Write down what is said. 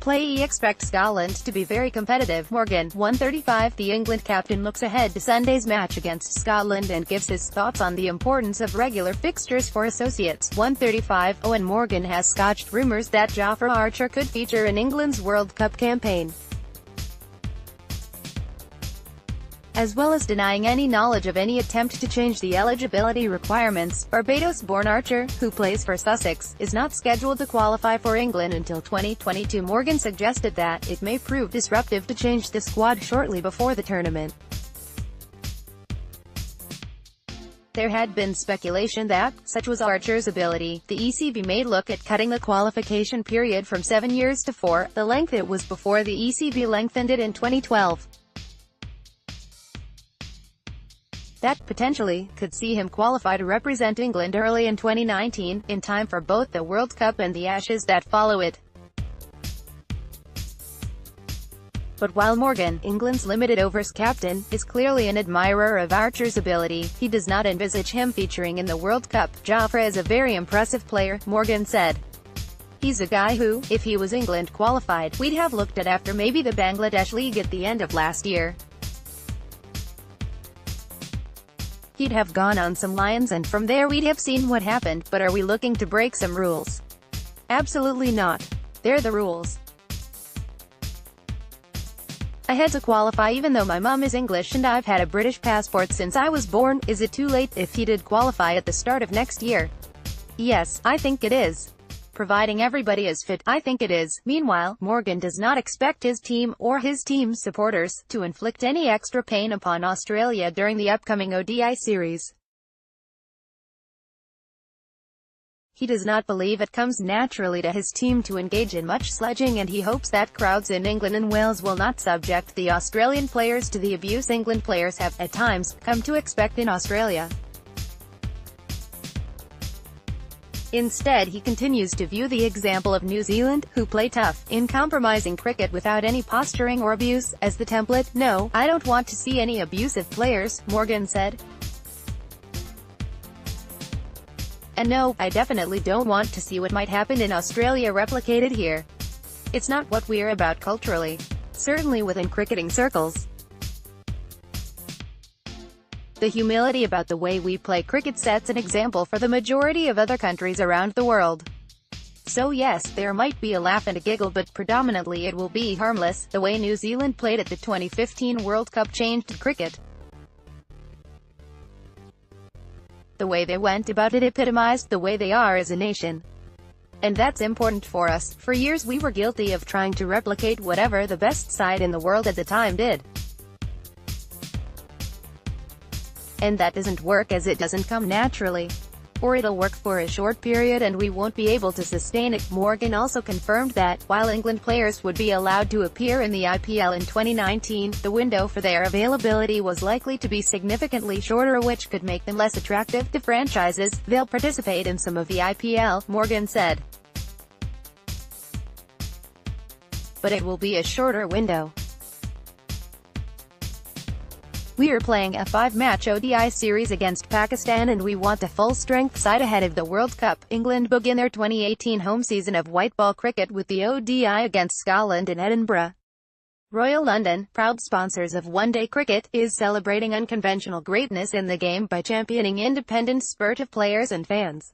play. He expects Scotland to be very competitive. Morgan, 135. The England captain looks ahead to Sunday's match against Scotland and gives his thoughts on the importance of regular fixtures for associates. 135. Eoin Morgan has scotched rumours that Jofra Archer could feature in England's World Cup campaign, as well as denying any knowledge of any attempt to change the eligibility requirements. Barbados-born Archer, who plays for Sussex, is not scheduled to qualify for England until 2022. Morgan suggested that it may prove disruptive to change the squad shortly before the tournament. There had been speculation that, such was Archer's ability, the ECB may look at cutting the qualification period from 7 years to 4, the length it was before the ECB lengthened it in 2012. That, potentially, could see him qualify to represent England early in 2019, in time for both the World Cup and the Ashes that follow it. But while Morgan, England's limited overs captain, is clearly an admirer of Archer's ability, he does not envisage him featuring in the World Cup. Jofra is a very impressive player, Morgan said. He's a guy who, if he was England qualified, we'd have looked at after maybe the Bangladesh League at the end of last year. He'd have gone on some Lions and from there we'd have seen what happened. But are we looking to break some rules? Absolutely not. They're the rules. I had to qualify even though my mum is English and I've had a British passport since I was born. Is it too late if he did qualify at the start of next year? Yes, I think it is. Providing everybody is fit, I think it is. Meanwhile, Morgan does not expect his team, or his team's supporters, to inflict any extra pain upon Australia during the upcoming ODI series. He does not believe it comes naturally to his team to engage in much sledging, and he hopes that crowds in England and Wales will not subject the Australian players to the abuse England players have, at times, come to expect in Australia. Instead, he continues to view the example of New Zealand, who play tough, in compromising cricket without any posturing or abuse, as the template. No, I don't want to see any abusive players, Morgan said. And no, I definitely don't want to see what might happen in Australia replicated here. It's not what we're about culturally. Certainly within cricketing circles. The humility about the way we play cricket sets an example for the majority of other countries around the world. So yes, there might be a laugh and a giggle, but predominantly it will be harmless. The way New Zealand played at the 2015 World Cup changed cricket. The way they went about it epitomized the way they are as a nation. And that's important for us. For years we were guilty of trying to replicate whatever the best side in the world at the time did. And that doesn't work, as it doesn't come naturally. Or it'll work for a short period and we won't be able to sustain it. Morgan also confirmed that, while England players would be allowed to appear in the IPL in 2019, the window for their availability was likely to be significantly shorter, which could make them less attractive to franchises. They'll participate in some of the IPL, Morgan said. But it will be a shorter window. We are playing a 5-match ODI series against Pakistan and we want a full-strength side ahead of the World Cup. England begin their 2018 home season of white ball cricket with the ODI against Scotland in Edinburgh. Royal London, proud sponsors of one-day cricket, is celebrating unconventional greatness in the game by championing independent spirit of players and fans.